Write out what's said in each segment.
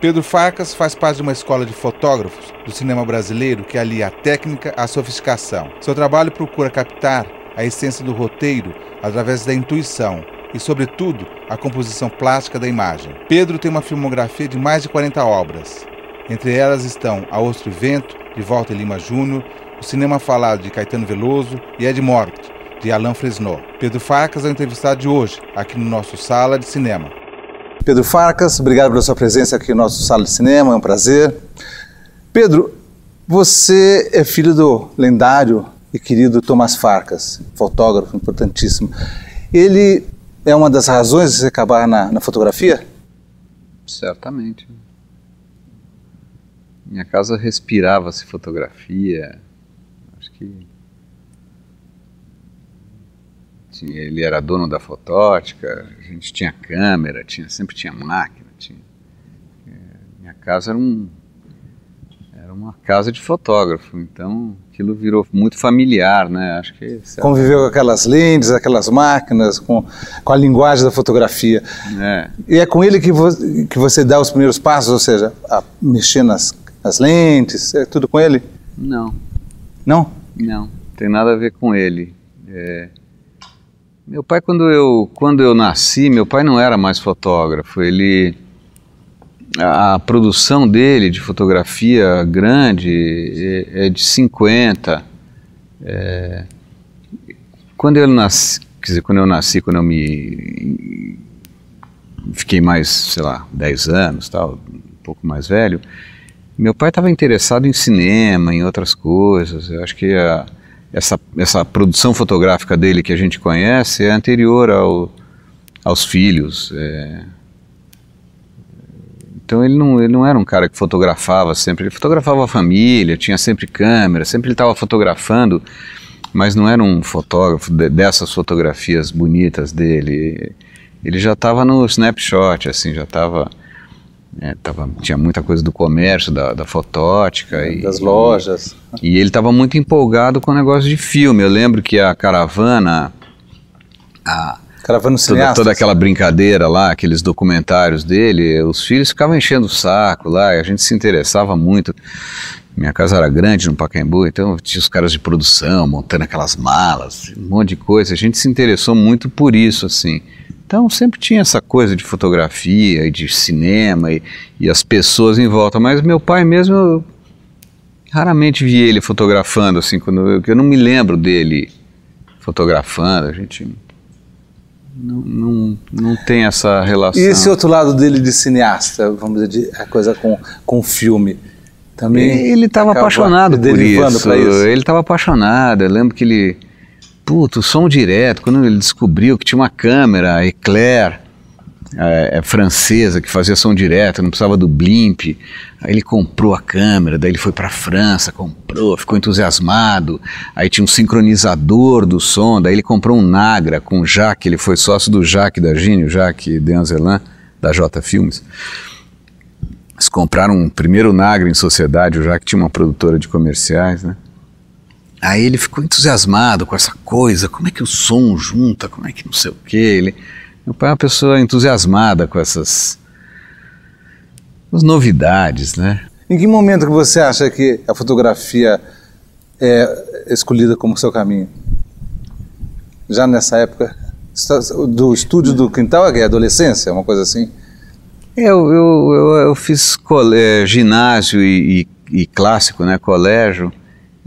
Pedro Farkas faz parte de uma escola de fotógrafos do cinema brasileiro que alia a técnica à sofisticação. Seu trabalho procura captar a essência do roteiro através da intuição e, sobretudo, a composição plástica da imagem. Pedro tem uma filmografia de mais de 40 obras. Entre elas estão A Ostro e Vento, de Walter Lima Jr., O Cinema Falado, de Caetano Veloso e Ed Morte, de Alain Fresnot. Pedro Farkas é o entrevistado de hoje, aqui no nosso Sala de Cinema. Pedro Farkas, obrigado pela sua presença aqui no nosso Sala de Cinema, é um prazer. Pedro, você é filho do lendário e querido Thomas Farkas, fotógrafo importantíssimo. Ele é uma das razões de você acabar na fotografia? Certamente. Minha casa respirava-se fotografia. Acho que ele era dono da fotótica, a gente tinha câmera, sempre tinha máquina. Minha casa era uma casa de fotógrafo, então aquilo virou muito familiar, né? Acho que conviveu com aquelas lentes, aquelas máquinas, com a linguagem da fotografia. É. E é com ele que você dá os primeiros passos, ou seja, a mexer nas lentes, é tudo com ele? Não. Não? Não, tem nada a ver com ele. Meu pai, quando eu nasci, meu pai não era mais fotógrafo. A produção dele de fotografia grande é de 50. Quando eu nasci, quando eu me fiquei mais, sei lá, 10 anos, tal, um pouco mais velho, meu pai estava interessado em cinema, em outras coisas. Eu acho que essa produção fotográfica dele que a gente conhece é anterior aos filhos. Então ele não era um cara que fotografava sempre, ele fotografava a família, tinha sempre câmera, sempre ele estava fotografando, mas não era um fotógrafo dessas fotografias bonitas dele. Ele já estava no snapshot, assim, já estava... tinha muita coisa do comércio, da fotótica. Das lojas. E ele estava muito empolgado com o negócio de filme. Eu lembro que a Caravana... Caravana Cineastas. Toda aquela brincadeira lá, aqueles documentários dele, os filhos ficavam enchendo o saco lá, e a gente se interessava muito. Minha casa era grande no Pacaembu, então tinha os caras de produção, montando aquelas malas, um monte de coisa. A gente se interessou muito por isso, assim. Então sempre tinha essa coisa de fotografia e de cinema e as pessoas em volta, mas meu pai mesmo, eu raramente vi ele fotografando, assim, eu não me lembro dele fotografando, a gente não tem essa relação. E esse outro lado dele de cineasta, vamos dizer, a coisa com filme, também ele estava apaixonado por isso, ele estava apaixonado, eu lembro que ele... Puta, o som direto, quando ele descobriu que tinha uma câmera Eclair francesa que fazia som direto, não precisava do blimp, aí ele comprou a câmera, daí ele foi para a França, comprou, ficou entusiasmado, aí tinha um sincronizador do som, daí ele comprou um Nagra com o Jacques, ele foi sócio do Jacques D'Argine, o Jacques D'Anzelan, da J Filmes. Eles compraram um primeiro Nagra em sociedade, o Jacques tinha uma produtora de comerciais, né? Aí ele ficou entusiasmado com essa coisa, como é que o som junta, como é que não sei o quê. Meu pai é uma pessoa entusiasmada com as novidades, né? Em que momento que você acha que a fotografia é escolhida como seu caminho? Já nessa época do estúdio do quintal, que é adolescência, uma coisa assim? Eu fiz ginásio e clássico, né, colégio.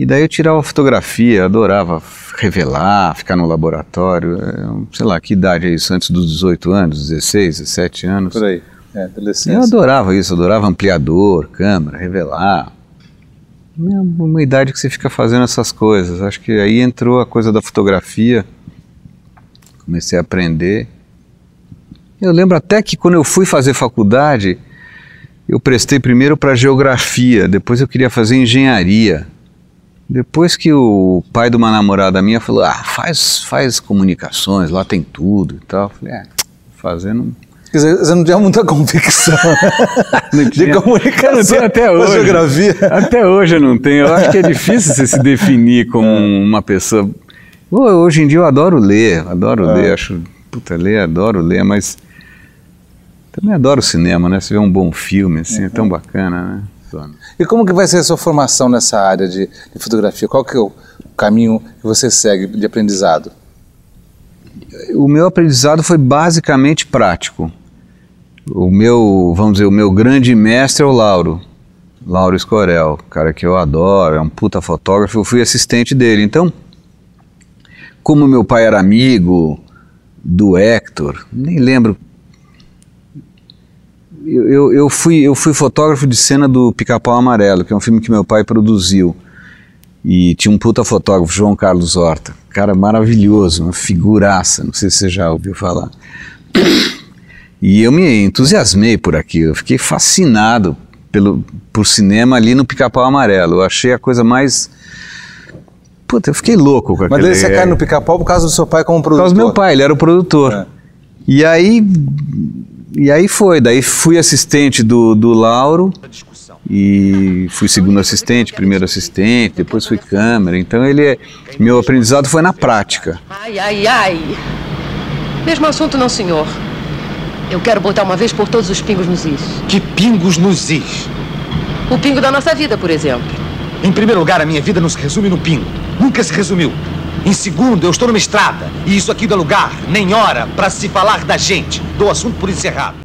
E daí eu tirava fotografia, adorava revelar, ficar no laboratório, sei lá, que idade é isso, antes dos 18 anos, 16, 17 anos. Por aí, adolescência. Eu adorava isso, adorava ampliador, câmera, revelar. É uma idade que você fica fazendo essas coisas, acho que aí entrou a coisa da fotografia, comecei a aprender. Eu lembro até que quando eu fui fazer faculdade, eu prestei primeiro para geografia, depois eu queria fazer engenharia. Depois que o pai de uma namorada minha falou, faz comunicações, lá tem tudo e tal. Eu falei, fazendo... Quer dizer, você não tinha muita convicção de comunicação, não tenho até hoje. Geografia. Até hoje eu não tenho. Eu acho que é difícil você se definir como uma pessoa... Hoje em dia eu adoro ler, acho... Puta, adoro ler, mas... Também adoro cinema, né? Você vê um bom filme, assim, é tão bacana, né? E como que vai ser a sua formação nessa área de fotografia? Qual que é o caminho que você segue de aprendizado? O meu aprendizado foi basicamente prático. O meu, vamos dizer, o meu grande mestre é o Lauro Escorel, cara que eu adoro, é um puta fotógrafo, eu fui assistente dele. Então, como meu pai era amigo do Hector, nem lembro, eu fui fotógrafo de cena do Pica-Pau Amarelo, que é um filme que meu pai produziu, e tinha um puta fotógrafo, João Carlos Horta, cara maravilhoso, uma figuraça, não sei se você já ouviu falar. E eu me entusiasmei por aquilo, eu fiquei fascinado por cinema ali no Pica-Pau Amarelo. Eu achei a coisa mais... Puta, eu fiquei louco com aquilo. Mas daí você cai no Pica-Pau por causa do seu pai como produtor? Por causa do meu pai, ele era o produtor. É. E aí foi, daí fui assistente do Lauro, e fui segundo assistente, primeiro assistente, depois fui câmera. Então meu aprendizado foi na prática. Ai, ai, ai. Mesmo assunto não, senhor. Eu quero botar uma vez por todos os pingos nos is. Que pingos nos is? O pingo da nossa vida, por exemplo. Em primeiro lugar, a minha vida não se resume no pingo. Nunca se resumiu. Em segundo, eu estou numa estrada. E isso aqui não é lugar, nem hora, para se falar da gente. Dou o assunto por encerrado.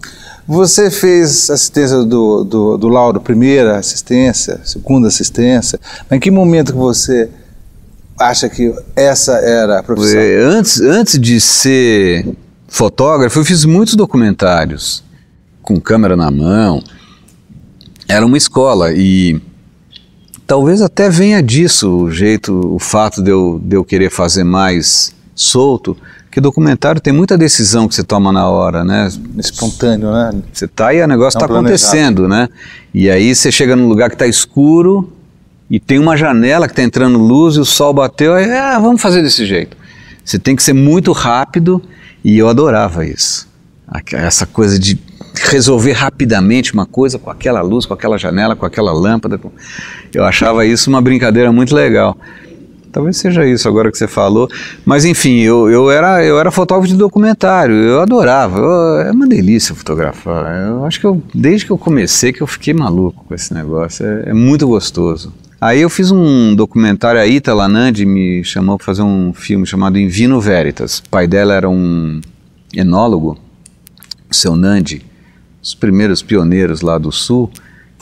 Você fez assistência do Lauro, primeira assistência, segunda assistência. Mas em que momento que você acha que essa era a profissão? Antes de ser fotógrafo, eu fiz muitos documentários com câmera na mão. Era uma escola e talvez até venha disso o fato de eu querer fazer mais solto, que documentário tem muita decisão que você toma na hora, né? Espontâneo, né? Você tá e o negócio está acontecendo, né? E aí você chega num lugar que está escuro e tem uma janela que está entrando luz e o sol bateu, aí vamos fazer desse jeito. Você tem que ser muito rápido. E eu adorava isso, essa coisa de resolver rapidamente uma coisa com aquela luz, com aquela janela, com aquela lâmpada. Eu achava isso uma brincadeira muito legal. Talvez seja isso agora que você falou, mas enfim, eu era fotógrafo de documentário, eu adorava, é uma delícia fotografar. Eu acho que desde que eu comecei que eu fiquei maluco com esse negócio, é muito gostoso. Aí eu fiz um documentário, a Ítala Nandi me chamou para fazer um filme chamado In Vino Veritas. O pai dela era um enólogo, o seu Nandi, os primeiros pioneiros lá do sul,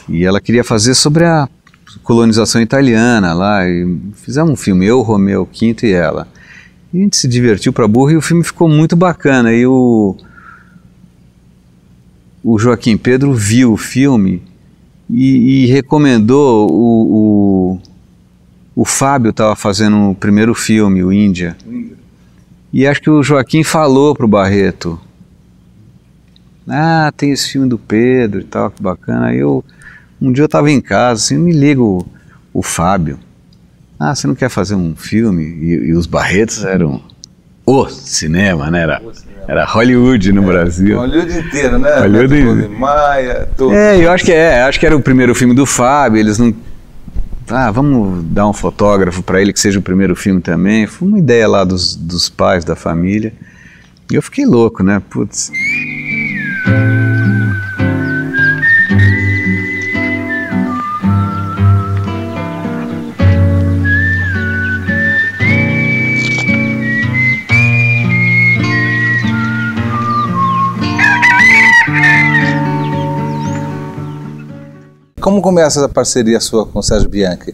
e ela queria fazer sobre a colonização italiana lá, e fizemos um filme, eu, Romeu Quinto e ela. E a gente se divertiu pra burro e o filme ficou muito bacana. E o Joaquim Pedro viu o filme e recomendou o Fábio estava fazendo o primeiro filme, o Índia. E acho que o Joaquim falou pro Barreto, tem esse filme do Pedro e tal, que bacana. Aí um dia eu estava em casa, assim, me liga o Fábio. Você não quer fazer um filme? E os Barretos eram o cinema, né? Era Hollywood no Brasil. Hollywood inteiro, né? Hollywood inteiro. Maia, tudo. Eu acho que era o primeiro filme do Fábio, eles não... vamos dar um fotógrafo para ele que seja o primeiro filme também. Foi uma ideia lá dos pais, da família. E eu fiquei louco, né? Putz. Como começa a parceria sua com o Sérgio Bianchi?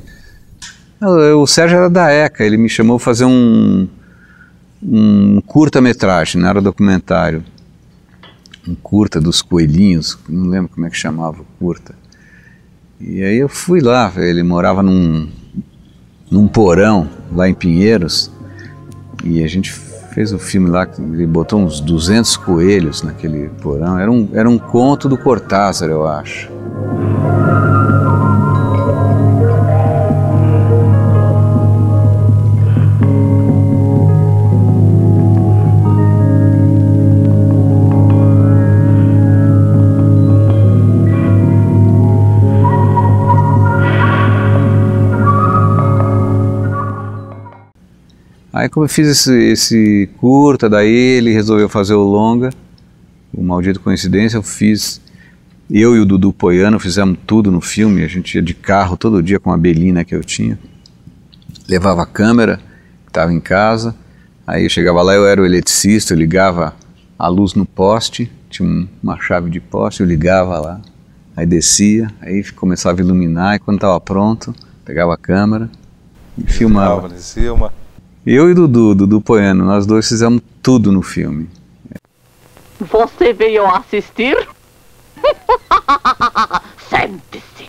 O Sérgio era da ECA, ele me chamou para fazer um curta-metragem, não era documentário. Um curta dos coelhinhos, não lembro como é que chamava o curta. E aí eu fui lá, ele morava num porão lá em Pinheiros, e a gente fez o filme lá, ele botou uns 200 coelhos naquele porão, era um conto do Cortázar, eu acho. Aí como eu fiz esse curta, daí ele resolveu fazer o longa, o Maldito Coincidência, eu e o Dudu Poiano fizemos tudo no filme, a gente ia de carro todo dia com a Belina que eu tinha, levava a câmera, estava em casa, aí eu chegava lá, eu era o eletricista, eu ligava a luz no poste, tinha uma chave de poste, eu ligava lá, aí descia, aí começava a iluminar, e quando estava pronto, pegava a câmera e filmava. Eu e o Dudu Poiano, nós dois fizemos tudo no filme. Você veio assistir? Sente-se.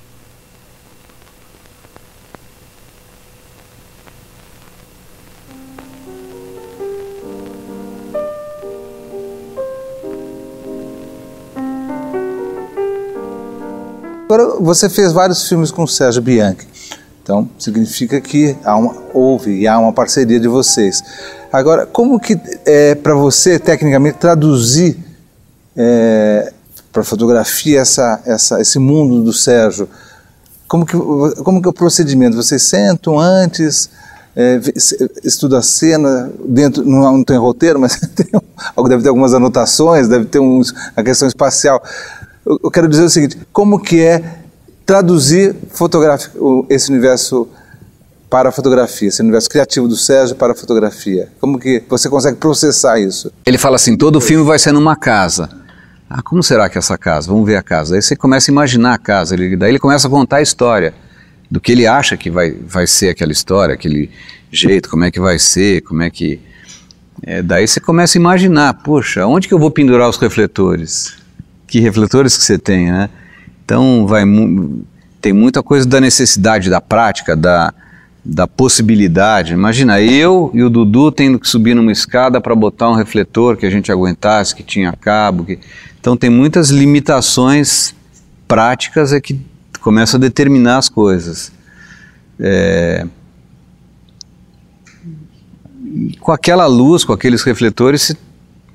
Agora, você fez vários filmes com o Sérgio Bianchi, então significa que há uma parceria de vocês. Agora, como que é para você, tecnicamente, traduzir para fotografia esse mundo do Sérgio? Como que é o procedimento? Vocês sentam antes, estudam a cena, não tem roteiro, mas deve ter algumas anotações, deve ter a questão espacial. Eu quero dizer o seguinte, como que é traduzir esse universo para a fotografia, esse universo criativo do Sérgio para a fotografia? Como que você consegue processar isso? Ele fala assim, todo filme vai ser numa casa. Ah, como será que é essa casa? Vamos ver a casa. Aí você começa a imaginar a casa, daí ele começa a contar a história do que ele acha que vai ser aquela história, aquele jeito, como é que vai ser, como é que... daí você começa a imaginar, poxa, onde que eu vou pendurar os refletores? Que refletores que você tem, né? Então tem muita coisa da necessidade, da prática, da possibilidade. Imagina, eu e o Dudu tendo que subir numa escada para botar um refletor que a gente aguentasse, que tinha cabo. Então tem muitas limitações práticas que começam a determinar as coisas. E com aquela luz, com aqueles refletores, você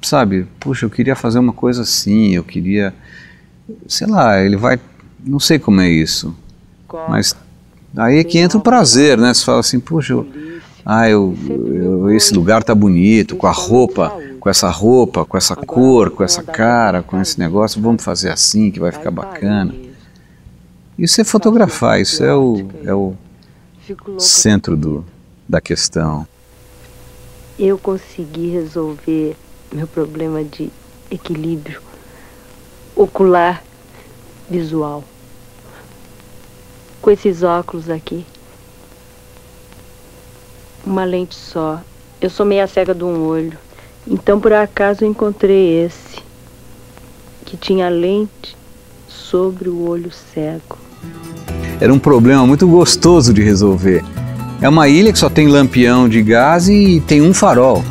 sabe, puxa, eu queria fazer uma coisa assim, eu queria, sei lá, ele vai, não sei como é isso, mas aí é que entra o prazer, né? Você fala assim, puxa, esse lugar tá bonito, com a roupa, com essa cor, com essa cara, com esse negócio, vamos fazer assim que vai ficar bacana. Isso é fotografar, isso é o centro da questão. Eu consegui resolver meu problema de equilíbrio ocular visual com esses óculos aqui, uma lente só. Eu sou meia cega de um olho, então por acaso eu encontrei esse que tinha lente sobre o olho cego. Era um problema muito gostoso de resolver. É uma ilha que só tem lampião de gás e tem um farol.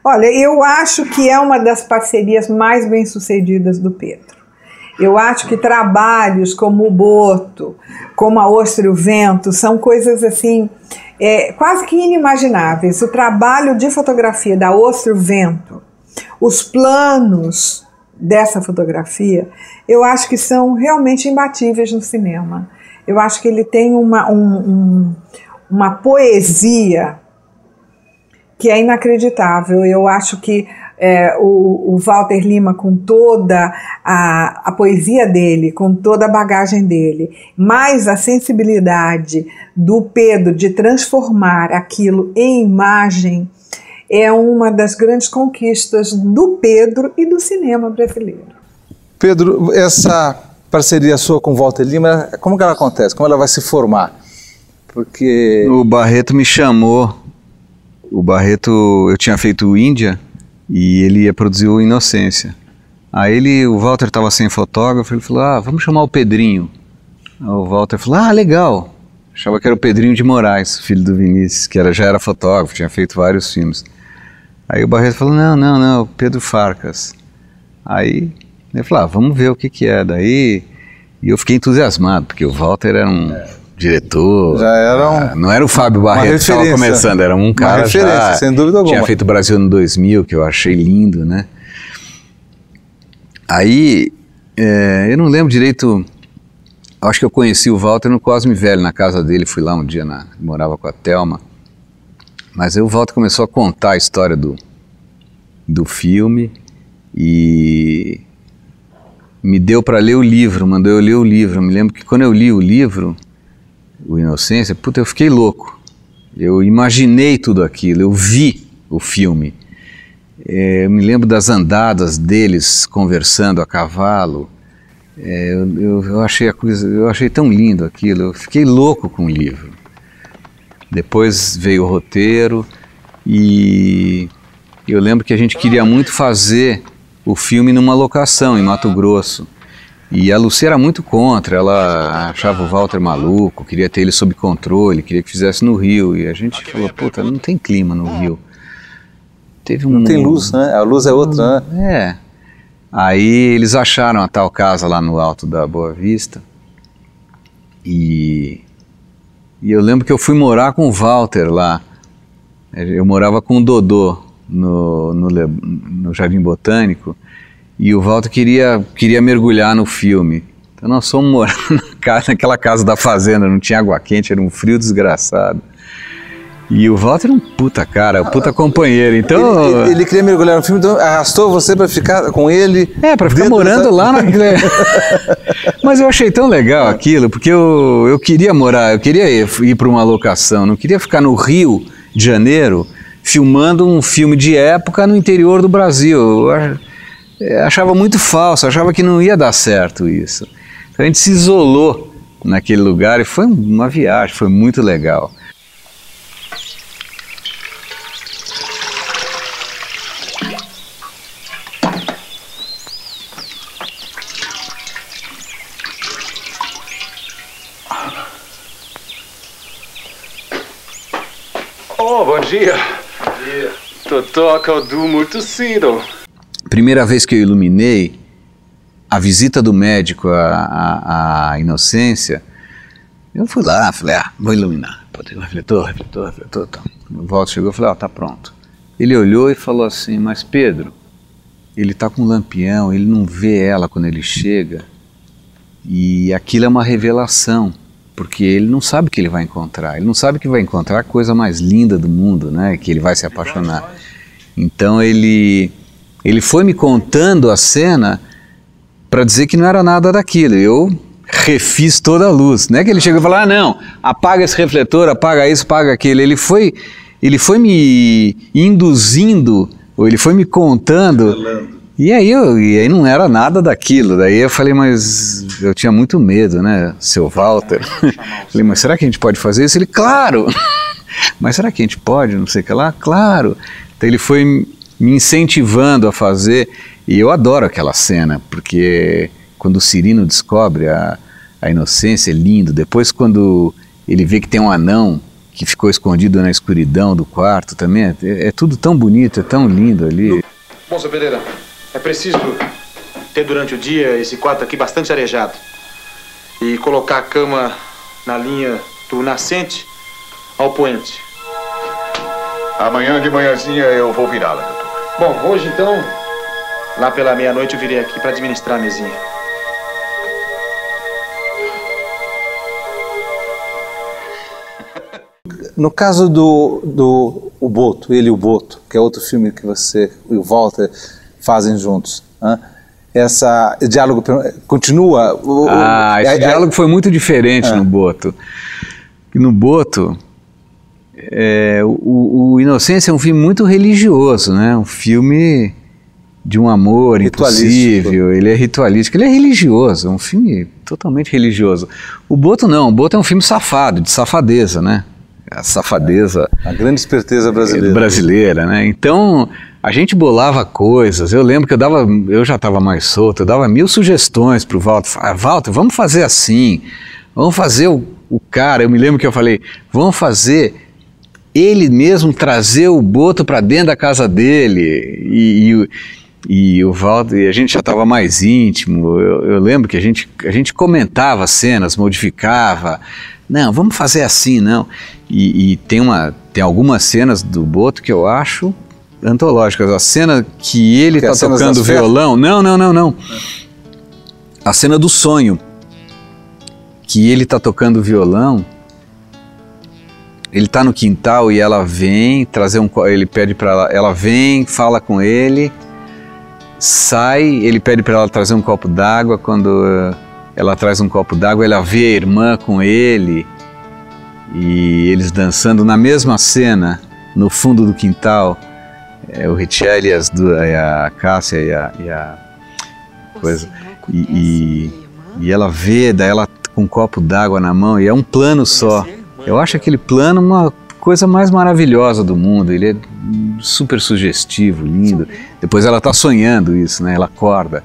Olha, eu acho que é uma das parcerias mais bem-sucedidas do Pedro. Eu acho que trabalhos como o Boto, como a Ostra e o Vento, são coisas assim, quase que inimagináveis. O trabalho de fotografia da Ostra e o Vento, os planos dessa fotografia, eu acho que são realmente imbatíveis no cinema. Eu acho que ele tem uma poesia que é inacreditável. Eu acho que o Walter Lima, com toda a poesia dele, com toda a bagagem dele, mais a sensibilidade do Pedro de transformar aquilo em imagem, é uma das grandes conquistas do Pedro e do cinema brasileiro. Pedro, essa parceria sua com o Walter Lima, como que ela acontece? Como ela vai se formar? Porque... O Barreto me chamou. O Barreto, eu tinha feito Índia e ele ia produzir o Inocência. Aí o Walter estava sem fotógrafo, ele falou, vamos chamar o Pedrinho. Aí o Walter falou, legal. Achava que era o Pedrinho de Moraes, filho do Vinícius, que já era fotógrafo, tinha feito vários filmes. Aí o Barreto falou, não, Pedro Farcas. Aí ele falou, vamos ver o que é. Daí, e eu fiquei entusiasmado, porque o Walter era um... diretor, já era não era o Fábio Barreto que estava começando, era um cara já, sem dúvida alguma. Tinha feito o Brasil no 2000, que eu achei lindo, né? Aí, eu não lembro direito, acho que eu conheci o Walter no Cosme Velho, na casa dele, fui lá um dia, morava com a Thelma, Mas aí o Walter começou a contar a história do filme e me deu para ler o livro, mandou eu ler o livro. Eu me lembro que quando eu li o livro, o Inocência, puta, eu fiquei louco. Eu imaginei tudo aquilo, eu vi o filme. Eu me lembro das andadas deles conversando a cavalo. Eu achei tão lindo aquilo, eu fiquei louco com o livro. Depois veio o roteiro e eu lembro que a gente queria muito fazer o filme numa locação em Mato Grosso. E a Lucy era muito contra, ela achava o Walter maluco, queria ter ele sob controle, queria que fizesse no Rio. E a gente falou, puta, não tem clima no Rio. Não tem luz, né? A luz é outra, né? Aí eles acharam a tal casa lá no alto da Boa Vista. E eu lembro que eu fui morar com o Walter lá. Eu morava com o Dodô no Jardim Botânico. E o Walter queria mergulhar no filme. Então nós fomos morar naquela casa da fazenda, não tinha água quente, era um frio desgraçado. E o Walter era um puta cara, um puta companheiro, então... Ele queria mergulhar no filme, então arrastou você pra ficar com ele... Pra ficar morando lá Mas eu achei tão legal aquilo, porque eu queria morar, eu queria ir pra uma locação, não queria ficar no Rio de Janeiro filmando um filme de época no interior do Brasil. Eu achava muito falso, achava que não ia dar certo isso. Então a gente se isolou naquele lugar e foi uma viagem, foi muito legal. Bom dia. Bom dia. Totó acordou muito cedo. Primeira vez que eu iluminei, a visita do médico à Inocência, eu fui lá, falei, vou iluminar. Refletor. O Walter chegou e falou, tá pronto. Ele olhou e falou assim, mas Pedro, ele tá com um lampião, ele não vê ela quando ele chega, e aquilo é uma revelação. Porque ele não sabe o que ele vai encontrar. Ele não sabe que vai encontrar a coisa mais linda do mundo, né? Que ele vai se apaixonar. Então ele foi me contando a cena para dizer que não era nada daquilo. Eu refiz toda a luz. Não é que ele chegou e falou, não, apaga esse refletor, apaga isso, apaga aquilo. Ele foi me induzindo, ou ele foi me contando... E aí não era nada daquilo. Daí eu falei, mas eu tinha muito medo, né, seu Walter? Falei, mas será que a gente pode fazer isso? Ele, claro! Mas será que a gente pode? Não sei o que lá? Claro! Então ele foi me incentivando a fazer. E eu adoro aquela cena, porque quando o Cirino descobre a Inocência, é lindo. Depois quando ele vê que tem um anão que ficou escondido na escuridão do quarto também, é tudo tão bonito, é tão lindo ali. Bom, seu Pereira, é preciso ter durante o dia esse quarto aqui bastante arejado e colocar a cama na linha do nascente ao poente. Amanhã de manhãzinha eu vou virá-la, doutor. Bom, hoje então, lá pela meia-noite eu virei aqui para administrar a mesinha. No caso do O Boto, Ele e o Boto, que é outro filme que você e o Walter fazem juntos, né? Esse diálogo continua? Esse diálogo foi muito diferente no Boto. No Boto, o Inocência é um filme muito religioso, né? Um filme de um amor impossível, ele é ritualístico, ele é religioso, é um filme totalmente religioso. O Boto não, o Boto é um filme safado, de safadeza, né? A safadeza... A grande esperteza brasileira, né? Então, a gente bolava coisas, eu lembro que eu já estava mais solto, eu dava 1000 sugestões para o Walter. Walter, vamos fazer assim, vamos fazer o cara, eu me lembro que eu falei, vamos fazer ele mesmo trazer o Boto para dentro da casa dele, e o Walter, e a gente já estava mais íntimo, eu lembro que a gente comentava cenas, modificava, não, vamos fazer assim, não. E tem algumas cenas do Boto que eu acho antológicas. A cena que ele está tocando violão... Não. A cena do sonho. Que ele está tocando violão Ele está no quintal e ela vem trazer ele pede para ela vem, fala com ele, sai, ele pede para ela trazer um copo d'água. Quando ela traz um copo d'água, ela vê a irmã com ele e eles dançando na mesma cena, no fundo do quintal. O Richelle, a Cássia e a coisa. E ela vê, daí ela com um copo d'água na mão, e é um plano só. Eu acho aquele plano uma coisa mais maravilhosa do mundo. Ele é super sugestivo, lindo. Depois ela está sonhando isso, né? Ela acorda.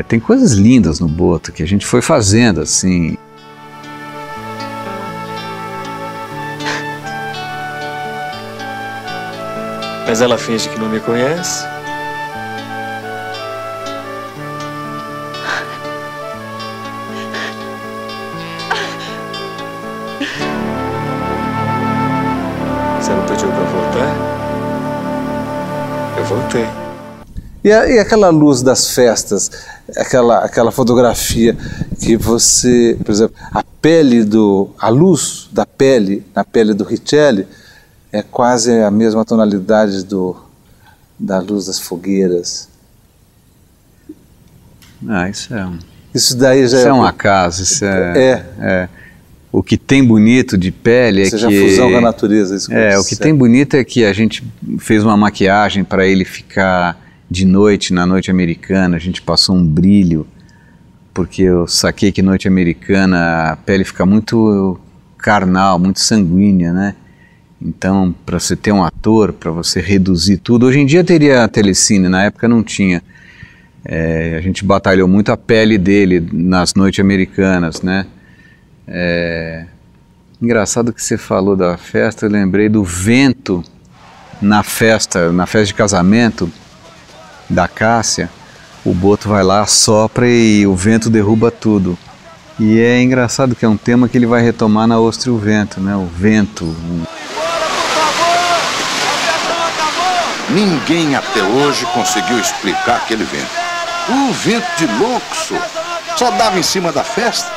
Tem coisas lindas no Boto que a gente foi fazendo assim. Mas ela finge que não me conhece. Você não pediu pra voltar? Eu voltei. E aquela luz das festas, aquela fotografia que você, por exemplo, a luz da pele, na pele do Richelle, é quase a mesma tonalidade da luz das fogueiras. Isso daí já é um acaso. Isso o que tem bonito de pele é que... a fusão com a natureza. Isso o que tem bonito é que a gente fez uma maquiagem para ele ficar de noite, na noite americana. A gente passou um brilho, porque eu saquei que noite americana a pele fica muito carnal, muito sanguínea, né? Então, para você ter um ator, para você reduzir tudo... Hoje em dia teria telecine, na época não tinha. A gente batalhou muito a pele dele nas noites americanas, né? Engraçado que você falou da festa, eu lembrei do vento na festa de casamento da Cássia. O Boto vai lá, sopra e o vento derruba tudo. E é engraçado que é um tema que ele vai retomar na Ostra e o Vento, né? O vento... Ninguém até hoje conseguiu explicar aquele vento. Um vento de louco, só dava em cima da festa.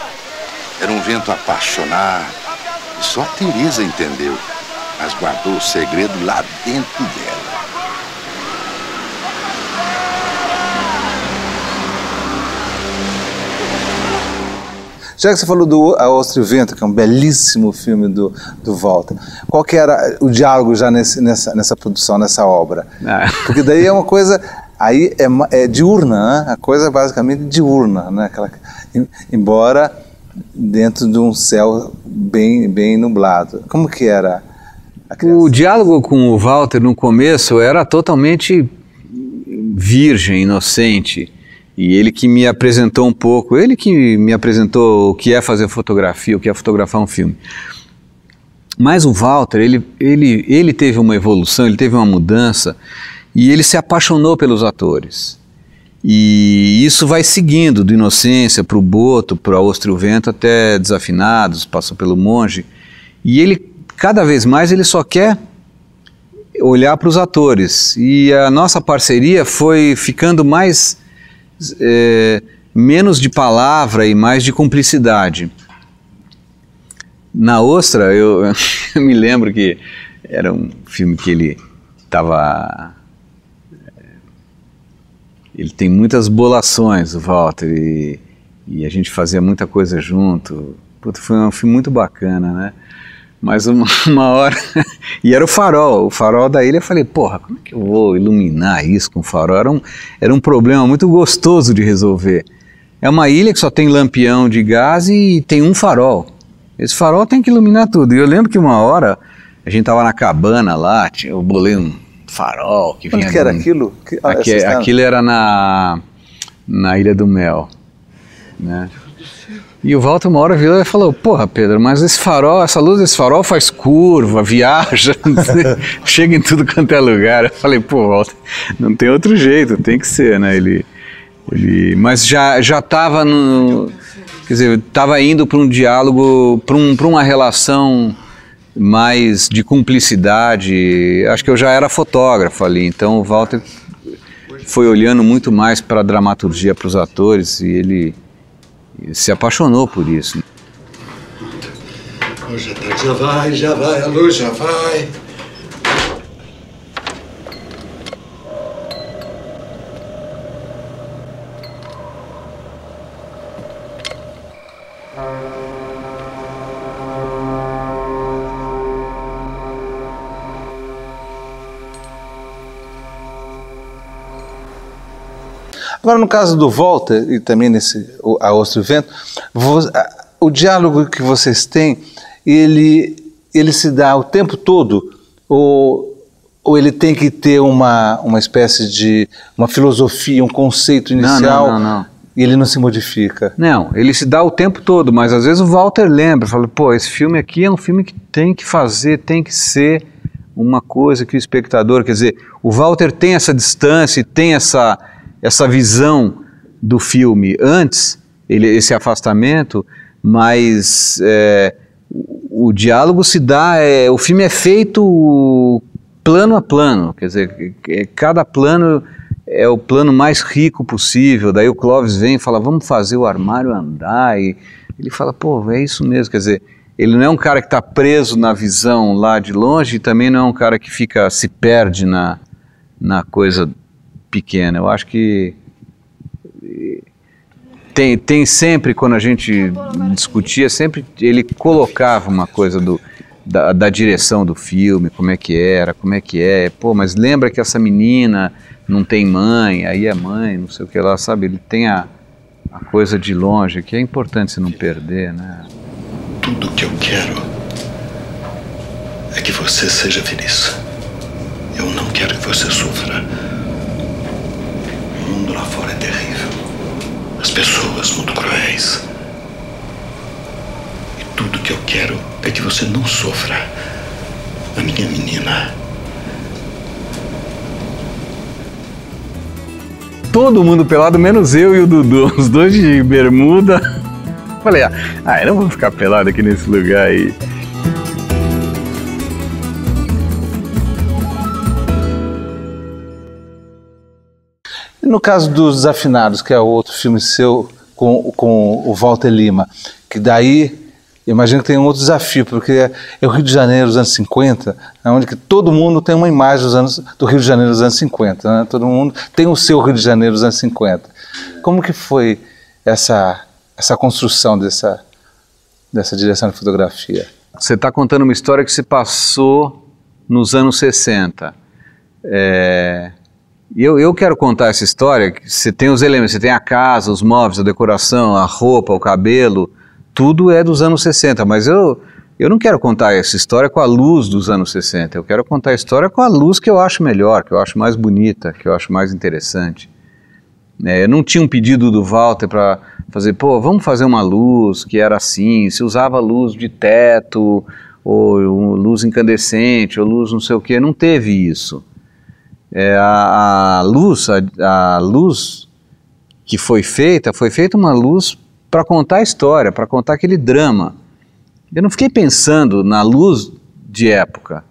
Era um vento apaixonado. E só a Teresa entendeu, mas guardou o segredo lá dentro dela. Já que você falou do A Ostra e o Vento, que é um belíssimo filme do Walter, qual que era o diálogo já nessa produção, nessa obra? Porque daí é uma coisa, aí é diurna, né? A coisa é basicamente diurna, né? Embora dentro de um céu bem nublado. Como que era a criação? O diálogo com o Walter no começo era totalmente virgem, inocente. E ele que me apresentou um pouco, ele que me apresentou o que é fazer fotografia, o que é fotografar um filme. Mas o Walter, ele teve uma evolução, ele teve uma mudança, e ele se apaixonou pelos atores. E isso vai seguindo, do Inocência para o Boto, para A Ostra e o Vento, até Desafinados, passou pelo Monge. E ele, cada vez mais, ele só quer olhar para os atores. E a nossa parceria foi ficando mais... menos de palavra e mais de cumplicidade. Na Ostra, eu me lembro que era um filme que ele tem muitas bolações, o Walter, e a gente fazia muita coisa junto. Puta, foi um filme muito bacana, né? Mas uma hora... E era o farol da ilha. Eu falei, porra, como é que eu vou iluminar isso com o farol? Era um problema muito gostoso de resolver. É uma ilha que só tem lampião de gás e tem um farol. Esse farol tem que iluminar tudo. E eu lembro que uma hora, a gente tava na cabana lá, eu bolei um farol que vinha... Onde que era aquilo? Aquilo era na Ilha do Mel, né? E o Walter uma hora virou e falou, porra, Pedro, mas esse farol, essa luz desse farol faz curva, viaja, chega em tudo quanto é lugar. Eu falei, pô, Walter, não tem outro jeito, tem que ser, né? Mas já estava quer dizer, estava indo para um diálogo, para uma relação mais de cumplicidade. Acho que eu já era fotógrafo ali, então o Walter foi olhando muito mais para a dramaturgia, para os atores, e ele se apaixonou por isso. Hoje à tarde já vai, a luz já vai. Agora, no caso do Walter, e também nesse A Ostra e o Vento, o diálogo que vocês têm, ele se dá o tempo todo, ou ele tem que ter uma espécie de uma filosofia, um conceito inicial, não. E ele não se modifica? Não, ele se dá o tempo todo, mas às vezes o Walter lembra, fala, pô, esse filme aqui é um filme que tem que fazer, tem que ser uma coisa que o espectador, quer dizer, o Walter tem essa distância, tem essa visão do filme antes, esse afastamento, mas o diálogo se dá, o filme é feito plano a plano, quer dizer, cada plano é o plano mais rico possível, daí o Clovis vem e fala, vamos fazer o armário andar, e ele fala, pô, é isso mesmo, quer dizer, ele não é um cara que está preso na visão lá de longe, e também não é um cara que se perde na coisa pequena. Eu acho que tem sempre, quando a gente discutia, sempre ele colocava uma coisa da direção do filme, como é que era, como é que é, pô, mas lembra que essa menina não tem mãe, aí é mãe, não sei o que lá, sabe, ele tem a coisa de longe, que é importante você não perder, né? Tudo que eu quero é que você seja feliz. Eu não quero que você sofra. O mundo lá fora é terrível. As pessoas muito cruéis. E tudo que eu quero é que você não sofra. A minha menina. Todo mundo pelado, menos eu e o Dudu, os dois de bermuda. Falei, eu não vou ficar pelado aqui nesse lugar aí. E no caso dos Desafinados, que é outro filme seu com o Walter Lima, que daí, imagino que tem um outro desafio, porque é o Rio de Janeiro dos anos 50, onde que todo mundo tem uma imagem do Rio de Janeiro dos anos 50, né? Todo mundo tem o seu Rio de Janeiro dos anos 50. Como que foi essa construção dessa direção de fotografia? Você está contando uma história que se passou nos anos 60. Eu quero contar essa história, que você tem os elementos, você tem a casa, os móveis, a decoração, a roupa, o cabelo, tudo é dos anos 60, mas eu não quero contar essa história com a luz dos anos 60, eu quero contar a história com a luz que eu acho melhor, que eu acho mais bonita, que eu acho mais interessante. Eu não tinha um pedido do Walter para fazer, pô, vamos fazer uma luz que era assim, se usava luz de teto, ou luz incandescente, ou luz não sei o que, não teve isso. A luz que foi feita uma luz para contar a história, para contar aquele drama. Eu não fiquei pensando na luz de época,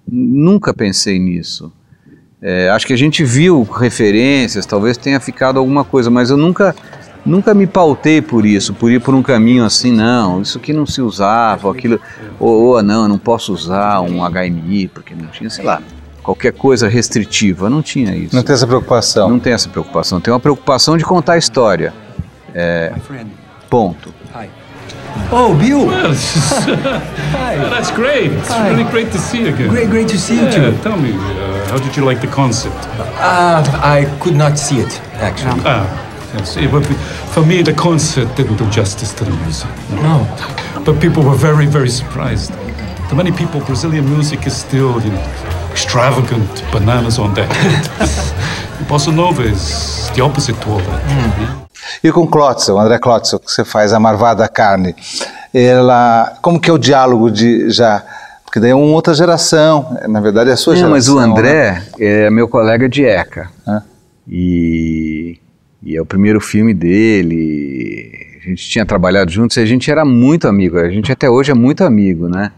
nunca pensei nisso. Acho que a gente viu referências, talvez tenha ficado alguma coisa, mas eu nunca me pautei por isso, por ir por um caminho assim, não, isso aqui não se usava, aquilo, não, eu não posso usar um HMI, porque não tinha, sei lá, qualquer coisa restritiva, não tinha isso. Não tem essa preocupação? Não tem essa preocupação, tem uma preocupação de contar a história. Ponto. Oh, Bill! Well, hi. That's great. It's really great to see you again. Great to see you too. Tell me, how did you like the concert? I could not see it, actually. Yes. But for me, the concert didn't do justice to the music. No. But people were very, very surprised. To many people, Brazilian music is still, extravagant, bananas on that. Bossa Nova is the opposite to all that. E com Klotzel, André Klotzel, que você faz A Marvada Carne, como que é o diálogo porque daí é uma outra geração, na verdade é a sua geração. Mas o André é meu colega de ECA, e é o primeiro filme dele, a gente tinha trabalhado juntos e a gente era muito amigo, a gente até hoje é muito amigo, né?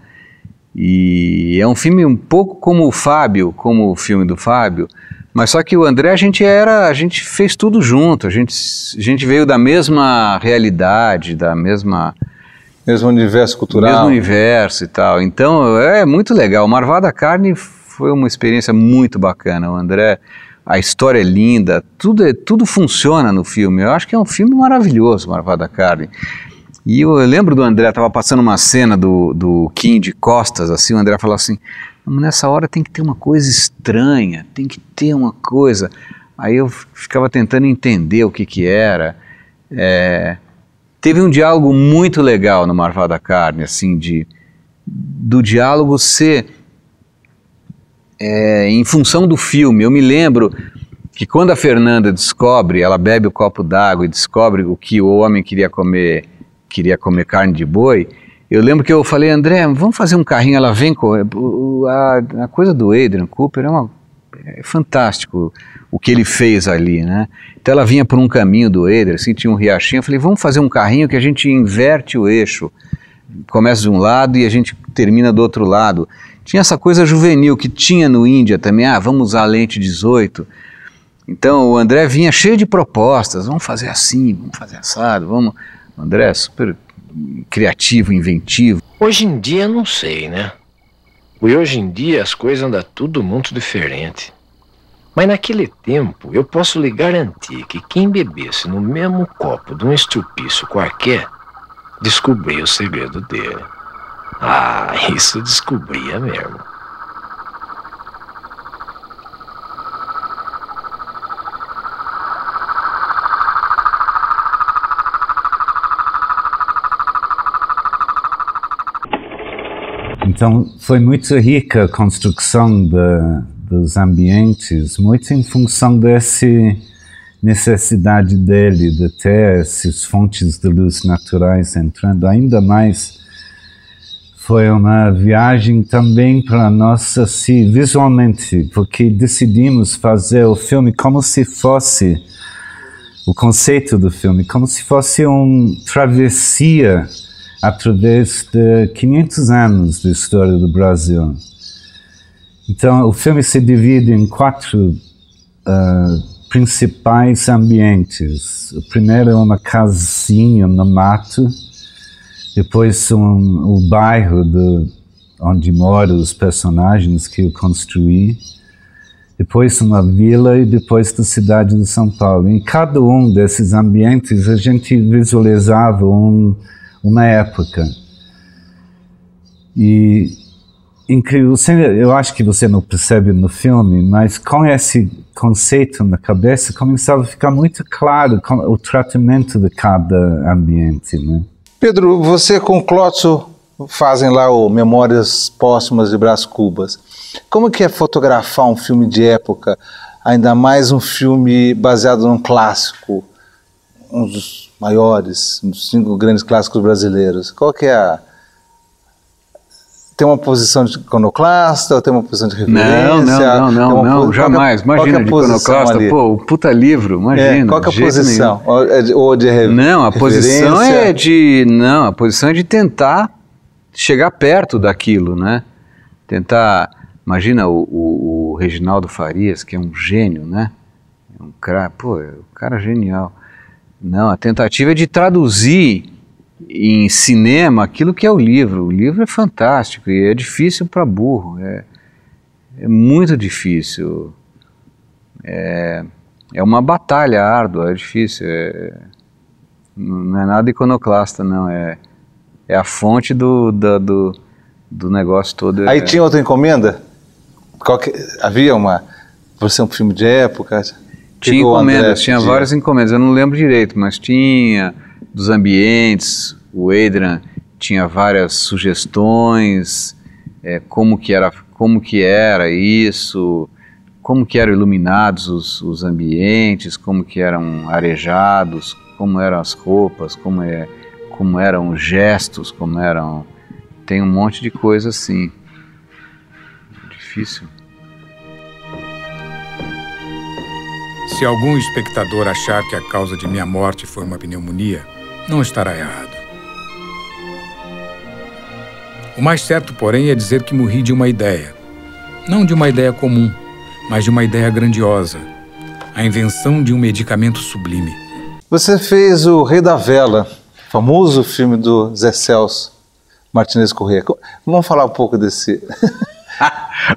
E é um filme um pouco como o Fábio, como o filme do Fábio, mas só que o André, a gente fez tudo junto, a gente veio da mesma realidade, da mesma Mesmo universo cultural. Mesmo universo e tal. Então, é muito legal. O Marvada Carne foi uma experiência muito bacana. O André, a história é linda, tudo funciona no filme. Eu acho que é um filme maravilhoso, Marvada Carne. E eu lembro do André, estava passando uma cena do Kim de costas, assim, o André falou assim, nessa hora tem que ter uma coisa estranha, tem que ter uma coisa. Aí eu ficava tentando entender o que era. Teve um diálogo muito legal no Marvada Carne, assim, do diálogo ser em função do filme. Eu me lembro que quando a Fernanda descobre, ela bebe o copo d'água e descobre o que o homem queria comer carne de boi, eu lembro que eu falei, André, vamos fazer um carrinho, ela vem com... A coisa do Adrian Cooper é fantástico o que ele fez ali, né? Então ela vinha por um caminho do Adrian, assim, tinha um riachinho, eu falei, vamos fazer um carrinho que a gente inverte o eixo, começa de um lado e a gente termina do outro lado. Tinha essa coisa juvenil que tinha no Índia também, vamos usar a lente 18. Então o André vinha cheio de propostas, vamos fazer assim, vamos fazer assado, vamos... O André é super criativo, inventivo. Hoje em dia não sei, né? E hoje em dia as coisas andam tudo muito diferente. Mas naquele tempo eu posso lhe garantir que quem bebesse no mesmo copo de um estrupício qualquer, descobria o segredo dele. Isso descobria mesmo. Então, foi muito rica a construção dos ambientes, muito em função dessa necessidade dele de ter essas fontes de luz naturais entrando. Ainda mais, foi uma viagem também para nós, assim, visualmente, porque decidimos fazer o filme como se fosse, o conceito do filme, como se fosse uma travessia através de 500 anos da história do Brasil. Então, o filme se divide em 4 principais ambientes. O primeiro é uma casinha no mato, depois o bairro onde moram os personagens que eu construí, depois uma vila e depois da cidade de São Paulo. Em cada um desses ambientes a gente visualizava uma época. E incrível, eu acho que você não percebe no filme, mas com esse conceito na cabeça começava a ficar muito claro o tratamento de cada ambiente, né? Pedro, você com o Clóvis fazem lá o Memórias Póstumas de Brás Cubas. Como que é fotografar um filme de época, ainda mais um filme baseado num clássico, um dos maiores, um dos 5 grandes clássicos brasileiros? Qual que é Tem uma posição de iconoclasta ou tem uma posição de referência? Não, jamais. Imagina, de iconoclasta, pô, um puta livro, imagina. Qual que é a posição? Ou de Não, a posição a posição é de tentar chegar perto daquilo, né? Tentar, imagina o Reginaldo Farias, que é um gênio, né? É um cara genial. Não, a tentativa é de traduzir em cinema aquilo que é o livro. O livro é fantástico e é difícil para burro, é muito difícil. É uma batalha árdua, é difícil. Não é nada iconoclasta, não. É a fonte do negócio todo. Aí tinha outra encomenda? Havia por ser um filme de época? Tinha encomendas, tinha várias encomendas, eu não lembro direito, mas tinha dos ambientes, o Adrian tinha várias sugestões, como que era isso, como que eram iluminados os ambientes, como que eram arejados, como eram as roupas, como eram os gestos, tem um monte de coisa assim, difícil. Se algum espectador achar que a causa de minha morte foi uma pneumonia, não estará errado. O mais certo, porém, é dizer que morri de uma ideia. Não de uma ideia comum, mas de uma ideia grandiosa. A invenção de um medicamento sublime. Você fez O Rei da Vela, Famoso filme do Zé Celso Martinez Corrêa. Vamos falar um pouco desse...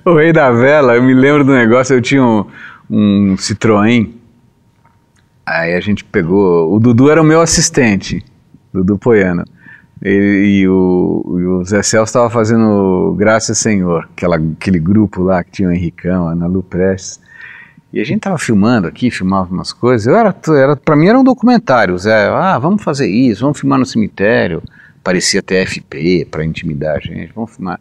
O Rei da Vela, eu me lembro do negócio, eu tinha um Citroën, aí a gente pegou, o Dudu era o meu assistente, Dudu Poiano, e o Zé Celso estava fazendo Graças Senhor, aquele grupo lá que tinha o Henricão, a Ana Lu Prestes, e a gente estava filmando aqui, filmava umas coisas, para mim era um documentário, Zé, vamos fazer isso, vamos filmar no cemitério, parecia TFP, para intimidar a gente, vamos filmar...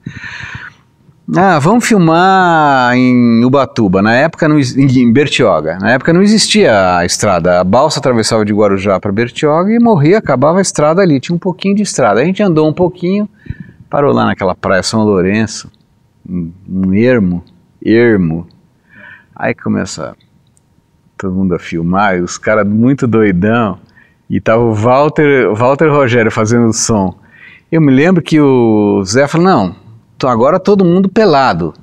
vamos filmar em Ubatuba, na época em Bertioga, na época não existia a estrada, a balsa atravessava de Guarujá para Bertioga e morria, acabava a estrada ali, tinha um pouquinho de estrada, a gente andou um pouquinho, parou lá naquela praia São Lourenço, um ermo, aí começa todo mundo a filmar, e os caras muito doidão, e tava o Walter Rogério fazendo o som, eu me lembro que o Zé falou, não, agora todo mundo pelado.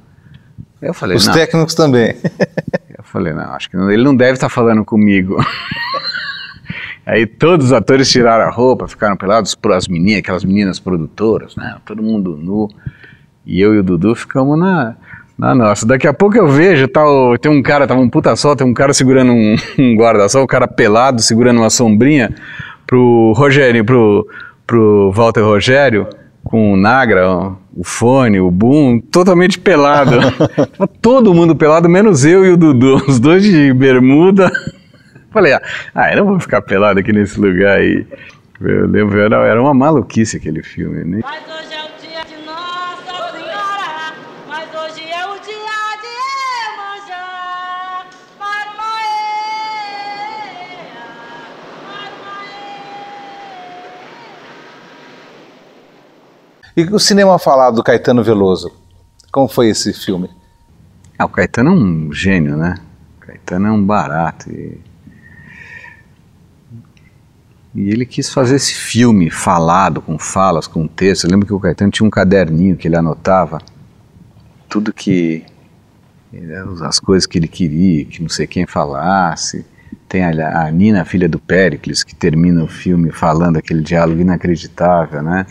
Eu falei, os técnicos também. Eu falei, não, acho que ele não deve estar falando comigo. Aí todos os atores tiraram a roupa, ficaram pelados, as meninas, aquelas meninas produtoras, né, todo mundo nu. E eu e o Dudu ficamos na nossa. Daqui a pouco eu vejo, tem um cara, tava um puta sol, tem um cara segurando um guarda-sol, o cara pelado, segurando uma sombrinha, pro Rogério, pro Walter Rogério, com o Nagra, o fone, o boom, totalmente pelado. Todo mundo pelado, menos eu e o Dudu, os dois de bermuda. Falei, eu não vou ficar pelado aqui nesse lugar aí. Eu lembro, era uma maluquice aquele filme, né? Mas hoje é o dia de Nossa Senhora, mas hoje é o dia de Iemanjá. E o cinema falado do Caetano Veloso, como foi esse filme? O Caetano é um gênio, né? O Caetano é um barato. E ele quis fazer esse filme falado, com falas, com texto. Eu lembro que o Caetano tinha um caderninho que ele anotava tudo as coisas que ele queria, que não sei quem falasse. Tem a Nina, a filha do Péricles, que termina o filme falando aquele diálogo inacreditável, né?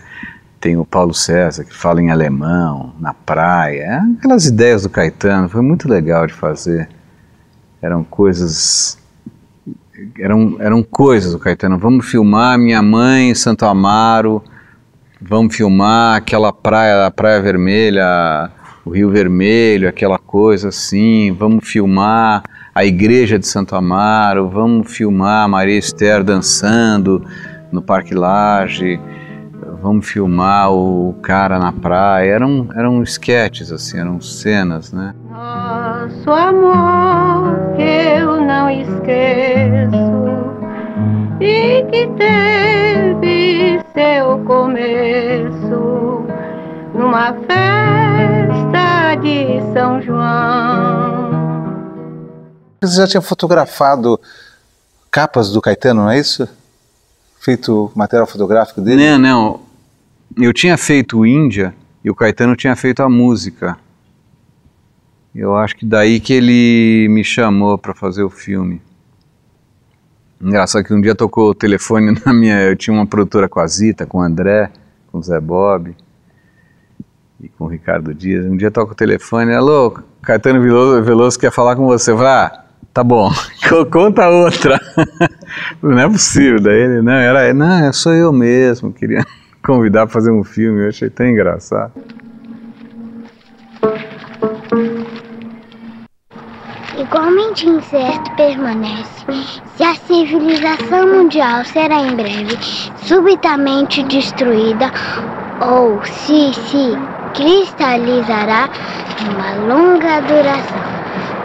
Tem o Paulo César, que fala em alemão, na praia. Aquelas ideias do Caetano, foi muito legal de fazer. Eram coisas do Caetano. Vamos filmar Minha Mãe, Santo Amaro, vamos filmar aquela praia, a Praia Vermelha, o Rio Vermelho, aquela coisa assim, vamos filmar a Igreja de Santo Amaro, vamos filmar Maria Esther dançando no Parque Lage, vamos filmar o cara na praia. Eram esquetes, assim, eram cenas, né? Nosso amor que eu não esqueço e que teve seu começo numa festa de São João. Você já tinha fotografado capas do Caetano, não é isso? Feito material fotográfico dele? Não. Eu tinha feito Índia e o Caetano tinha feito a música. Eu acho que daí que ele me chamou para fazer o filme. Engraçado que um dia tocou o telefone eu tinha uma produtora com a Zita, com o André, com o Zé Bob e com o Ricardo Dias. Um dia toca o telefone, alô, Caetano Veloso quer falar com você. Vá, tá bom, conta outra. Não é possível, daí ele, não, sou eu mesmo, queria convidar para fazer um filme, eu achei tão engraçado. Igualmente incerto permanece se a civilização mundial será em breve subitamente destruída ou se cristalizará uma longa duração,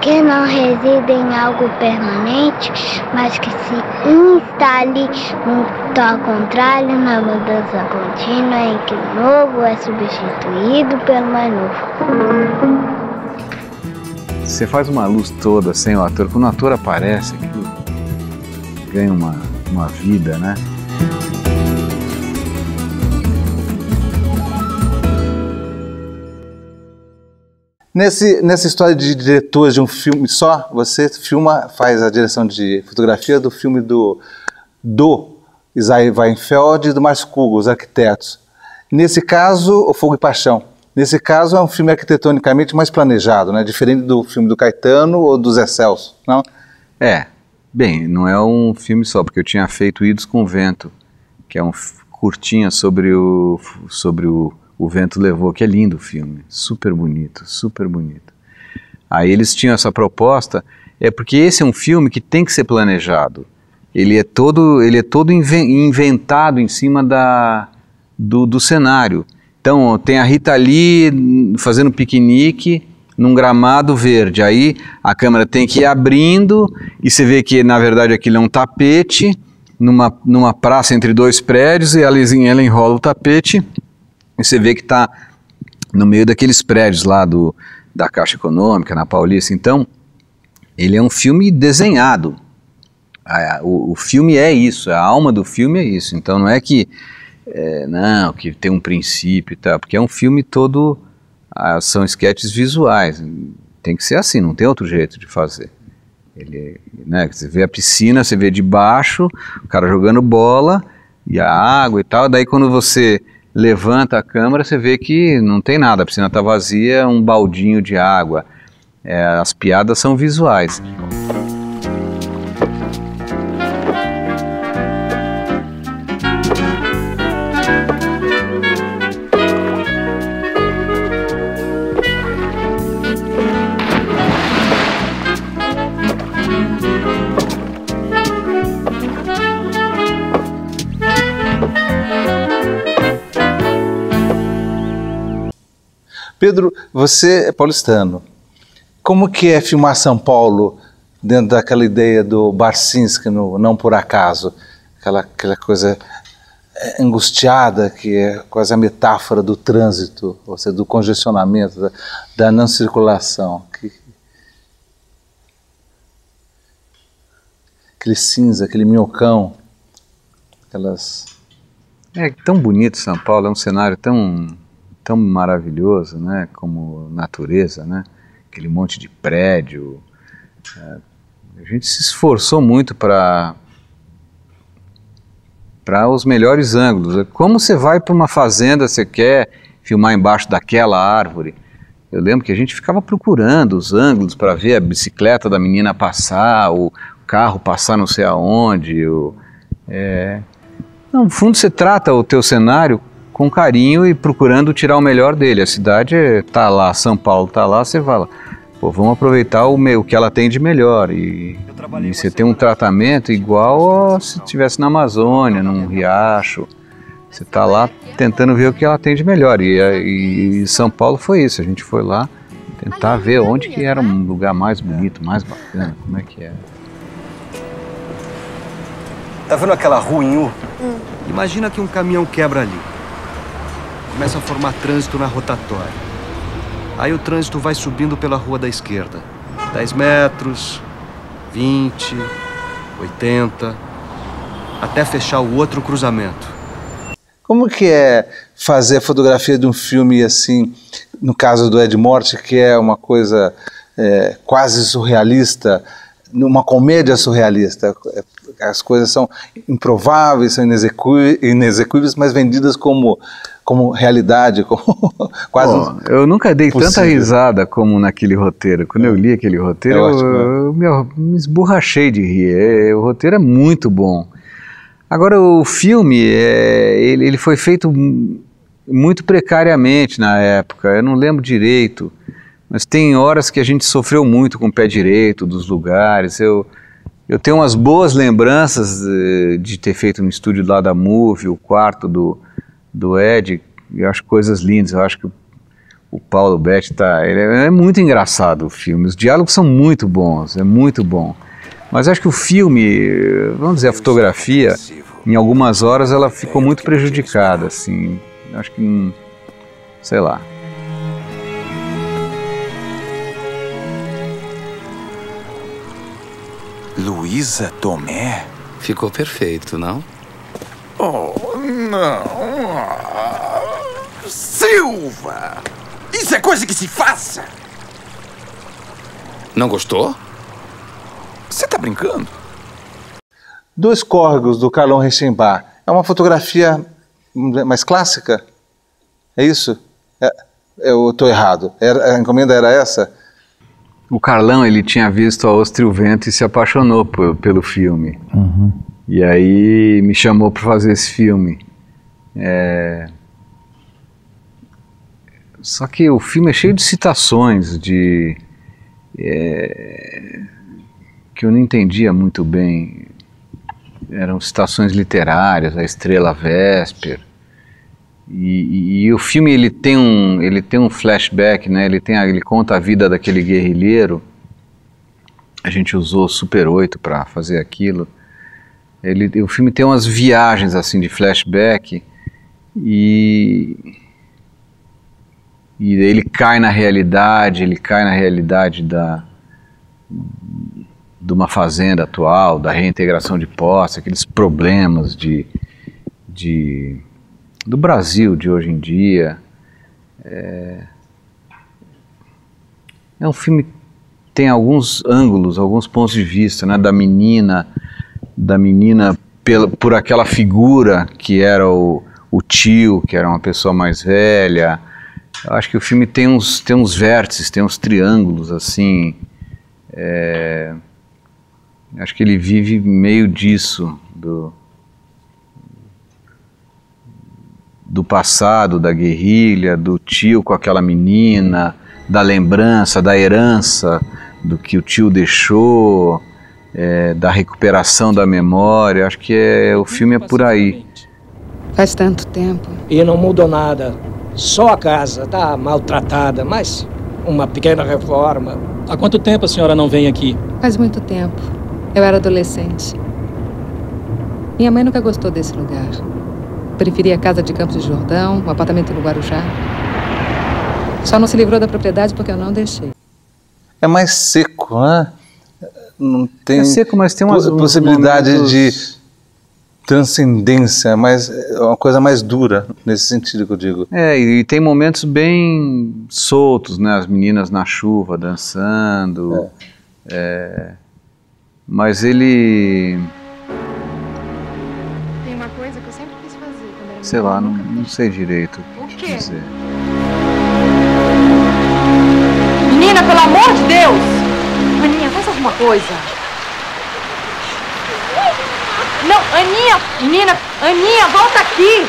que não reside em algo permanente, mas que se instale muito ao contrário na mudança contínua em que o novo é substituído pelo mais novo. Você faz uma luz toda sem o ator, quando o ator aparece, aquilo ganha uma vida, né? Nessa história de diretores de um filme só, você faz a direção de fotografia do filme do Isaiah Weinfeld e do Márcio Kugo, Os Arquitetos. Nesse caso, O Fogo e Paixão. Nesse caso, é um filme arquitetonicamente mais planejado, né? Diferente do filme do Caetano ou do Zé Celso, não? Bem, não é um filme só, porque eu tinha feito Idos com o Vento, que é um curtinha sobre o Vento Levou, que é lindo o filme, super bonito, super bonito. Aí eles tinham essa proposta, porque esse é um filme que tem que ser planejado. Ele é todo inventado em cima do cenário. Então tem a Rita Lee fazendo piquenique num gramado verde, aí a câmera tem que ir abrindo e você vê que na verdade aquilo é um tapete numa praça entre dois prédios, e a Lizinha ela enrola o tapete e você vê que está no meio daqueles prédios lá da Caixa Econômica, na Paulista. Então ele é um filme desenhado. O filme é isso, a alma do filme é isso. Então não é que que tem um princípio e tal, porque é um filme todo, são esquetes visuais, tem que ser assim, não tem outro jeito de fazer. Você vê a piscina, você vê de baixo, o cara jogando bola, e a água e tal, daí quando você levanta a câmera, você vê que não tem nada, a piscina está vazia, um baldinho de água. As piadas são visuais. Pedro, você é paulistano. Como que é filmar São Paulo dentro daquela ideia do Barcinski no Não Por Acaso? Aquela coisa angustiada, que é quase a metáfora do trânsito, ou seja, do congestionamento, da não circulação. Aquele cinza, aquele minhocão, É tão bonito São Paulo, é um cenário tão maravilhoso, né, como natureza, né, aquele monte de prédio. A gente se esforçou muito para os melhores ângulos. Como você vai para uma fazenda, você quer filmar embaixo daquela árvore? Eu lembro que a gente ficava procurando os ângulos para ver a bicicleta da menina passar, o carro passar não sei aonde. No fundo, você trata o teu cenário com carinho e procurando tirar o melhor dele. A cidade está lá, São Paulo está lá, você vai lá. Vamos aproveitar o que ela tem de melhor. E você tem um tratamento igual se estivesse na Amazônia, num riacho. Você está lá tentando ver o que ela tem de melhor. E São Paulo foi isso. A gente foi lá tentar ver onde que era um lugar mais bonito, mais bacana, como é que era. Tá vendo aquela rua em U? Imagina que um caminhão quebra ali. Começa a formar trânsito na rotatória. Aí o trânsito vai subindo pela rua da esquerda. 10 metros, 20, 80, até fechar o outro cruzamento. Como que é fazer a fotografia de um filme assim, no caso do Ed Morte, que é uma coisa quase surrealista, numa comédia surrealista? As coisas são improváveis, são inexequíveis, mas vendidas como realidade, como quase eu nunca dei possível. Tanta risada como naquele roteiro. Quando eu li aquele roteiro, eu me esborrachei de rir. O roteiro é muito bom. Agora, o filme, ele foi feito muito precariamente na época. Eu não lembro direito, mas tem horas que a gente sofreu muito com o pé direito dos lugares. Eu tenho umas boas lembranças de ter feito no estúdio lá da Movie, o quarto do Ed. Eu acho coisas lindas. Eu acho que o Paulo Betti é muito engraçado o filme. Os diálogos são muito bons, é muito bom. Mas acho que o filme, vamos dizer, a fotografia, em algumas horas ela ficou muito prejudicada, assim. Acho que, sei lá. Luísa Tomé? Ficou perfeito, não? Oh, não. Silva! Isso é coisa que se faça! Não gostou? Você tá brincando? Dois Córregos, do Carlão Reichenbach. É uma fotografia mais clássica? É isso? Eu estou errado. A encomenda era essa? O Carlão, ele tinha visto A Ostra e o Vento e se apaixonou pelo filme. Uhum. E aí me chamou para fazer esse filme. Só que o filme é cheio de citações, que eu não entendia muito bem. Eram citações literárias, A Estrela Vésper. E o filme ele tem um flashback, né? Ele conta a vida daquele guerrilheiro. A gente usou Super 8 para fazer aquilo. O filme tem umas viagens assim de flashback e ele cai na realidade, de uma fazenda atual, da reintegração de posse, aqueles problemas do Brasil de hoje em dia. É um filme que tem alguns ângulos, alguns pontos de vista, né, da menina por aquela figura que era o tio, que era uma pessoa mais velha. Eu acho que o filme tem uns vértices, tem uns triângulos assim. Acho que ele vive meio disso, do passado, da guerrilha, do tio com aquela menina, da lembrança, da herança, do que o tio deixou, da recuperação da memória. Acho que o filme é por aí. Faz tanto tempo. E não mudou nada. Só a casa tá maltratada, mas uma pequena reforma. Há quanto tempo a senhora não vem aqui? Faz muito tempo. Eu era adolescente. Minha mãe nunca gostou desse lugar. Preferia a casa de Campos de Jordão, o apartamento no Guarujá. Só não se livrou da propriedade porque eu não deixei. É mais seco, né? Não tem é seco, mas tem umas possibilidade de transcendência, mas é uma coisa mais dura, nesse sentido que eu digo. E tem momentos bem soltos, né? As meninas na chuva dançando. Mas ele... Tem uma coisa que eu sempre quis fazer quando era sei lá, não sei direito o que dizer. Menina, pelo amor de Deus! Aninha, faz alguma coisa. Não, Aninha! Menina, Aninha, volta aqui!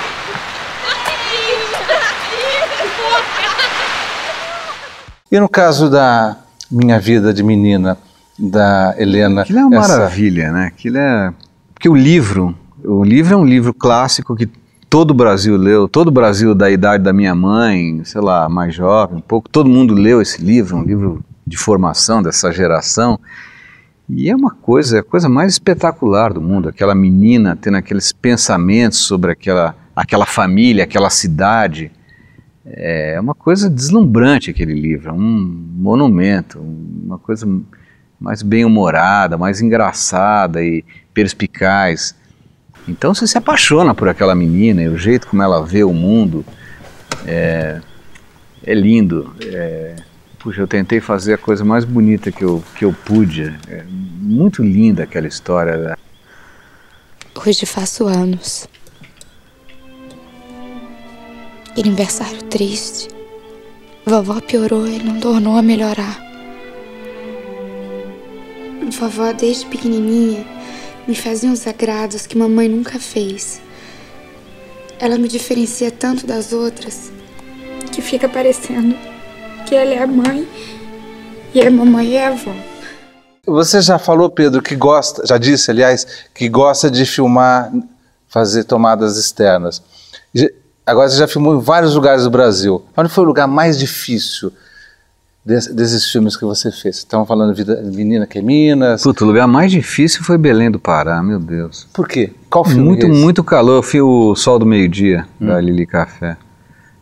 E no caso da Minha Vida de Menina, da Helena... Aquilo é uma maravilha, né? Porque o livro é um livro clássico que todo o Brasil leu, todo o Brasil da idade da minha mãe, sei lá, mais jovem, um pouco, todo mundo leu esse livro, um livro de formação dessa geração. E é a coisa mais espetacular do mundo, aquela menina tendo aqueles pensamentos sobre aquela família, aquela cidade. É uma coisa deslumbrante aquele livro, é um monumento, uma coisa mais bem-humorada, mais engraçada e perspicaz. Então você se apaixona por aquela menina e o jeito como ela vê o mundo é lindo. Puxa, eu tentei fazer a coisa mais bonita que eu pude. É muito linda aquela história. Hoje faço anos. Aquele aniversário triste. Vovó piorou e não tornou a melhorar. Vovó, desde pequenininha, me fazia uns agrados que mamãe nunca fez. Ela me diferencia tanto das outras que fica parecendo que ela é a mãe e a mamãe é a avó. Você já falou, Pedro, que gosta, já disse, aliás, que gosta de filmar, fazer tomadas externas. Agora você já filmou em vários lugares do Brasil. Onde foi o lugar mais difícil desses filmes que você fez? Estavam falando de Menina que é Minas. Puta, o lugar mais difícil foi Belém do Pará, meu Deus. Por quê? Qual filme é esse? Muito calor. Eu fiz o Sol do Meio-Dia, da Lili Café.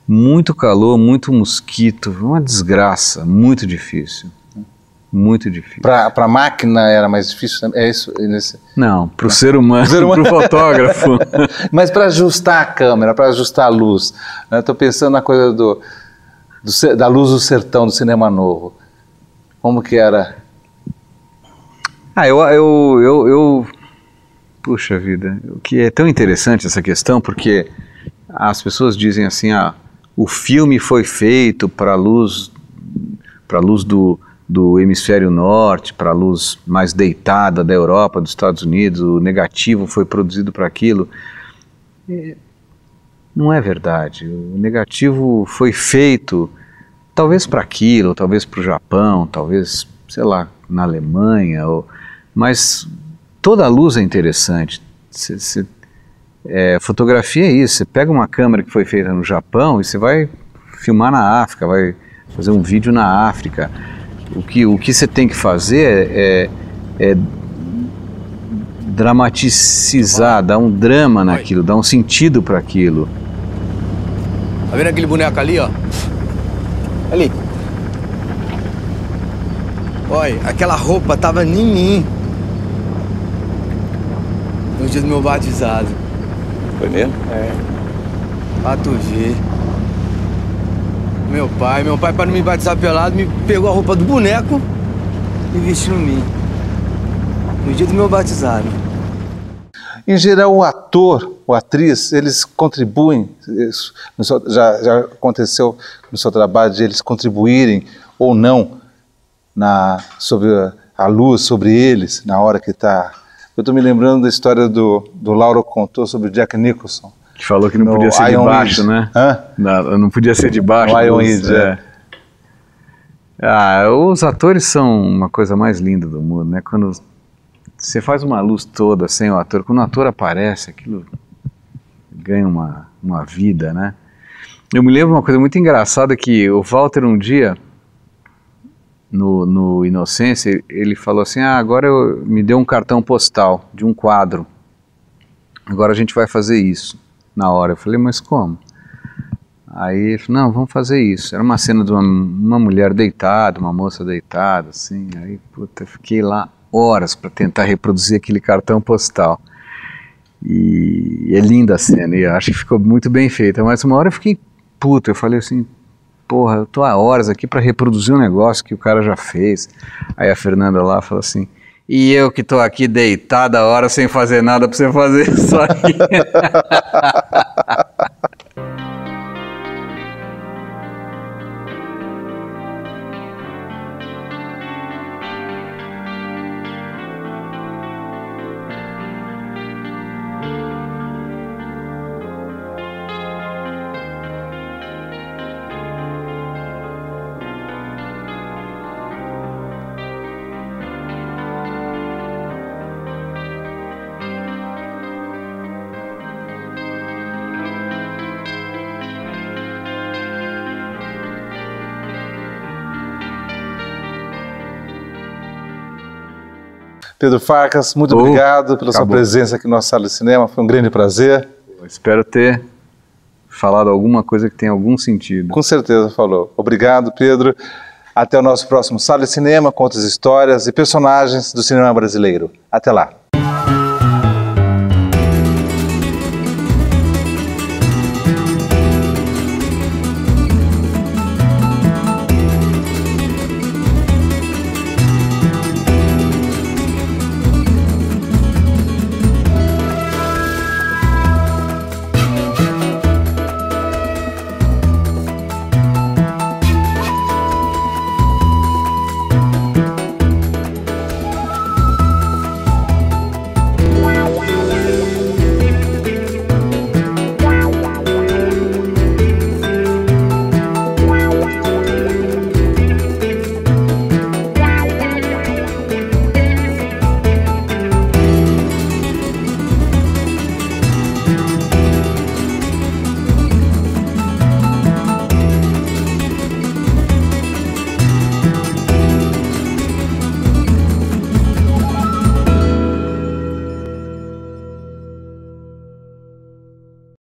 Muito calor, muito mosquito, uma desgraça, muito difícil. Muito difícil. Para a máquina era mais difícil? É isso? Não, para o ser humano, para o fotógrafo. Mas para ajustar a câmera, para ajustar a luz. Estou pensando na coisa da Luz do Sertão, do Cinema Novo. Como que era? Eu Puxa vida, o que é tão interessante essa questão, porque as pessoas dizem assim, o filme foi feito para a luz do hemisfério norte, para a luz mais deitada da Europa, dos Estados Unidos, o negativo foi produzido para aquilo. Não é verdade, o negativo foi feito talvez para aquilo, talvez para o Japão, talvez, sei lá, na Alemanha, mas toda a luz é interessante. Fotografia é isso, você pega uma câmera que foi feita no Japão e você vai filmar na África, vai fazer um vídeo na África. O que você tem que fazer é dramatizar, dar um drama naquilo, dar um sentido para aquilo. Tá vendo aquele boneco ali, ó? Ali. Olha, aquela roupa tava em mim no dia do meu batizado. Foi mesmo? É. Pra tu ver. Meu pai, para não me batizar pelado, me pegou a roupa do boneco e vestiu em mim. No dia do meu batizado. Em geral, o ator, ou atriz, eles contribuem, já aconteceu no seu trabalho de eles contribuírem ou não sobre a luz, sobre eles, na hora que está... Eu estou me lembrando da história do Lauro contou sobre o Jack Nicholson. Que falou que não podia ser de baixo, né? Não podia ser de baixo. No Iron Age, os atores são uma coisa mais linda do mundo, né? Quando você faz uma luz toda sem o ator, quando o ator aparece, aquilo ganha uma vida, né? Eu me lembro uma coisa muito engraçada que o Walter um dia, no Inocência, ele falou assim, agora me deu um cartão postal de um quadro, agora a gente vai fazer isso na hora. Eu falei, mas como? Aí ele falou, não, vamos fazer isso. Era uma cena de uma mulher deitada, uma moça deitada, assim, aí, puta, fiquei lá horas para tentar reproduzir aquele cartão postal. E é linda a cena, e eu acho que ficou muito bem feita, mas uma hora eu fiquei puto, eu falei assim, porra, eu tô há horas aqui para reproduzir um negócio que o cara já fez. Aí a Fernanda lá falou assim, e eu que tô aqui deitada há horas sem fazer nada para você fazer isso aí. Pedro Farkas, muito obrigado pela sua presença aqui na nossa sala de cinema, foi um grande prazer. Eu espero ter falado alguma coisa que tenha algum sentido. Com certeza falou. Obrigado, Pedro. Até o nosso próximo Sala de Cinema, com outras histórias e personagens do cinema brasileiro. Até lá.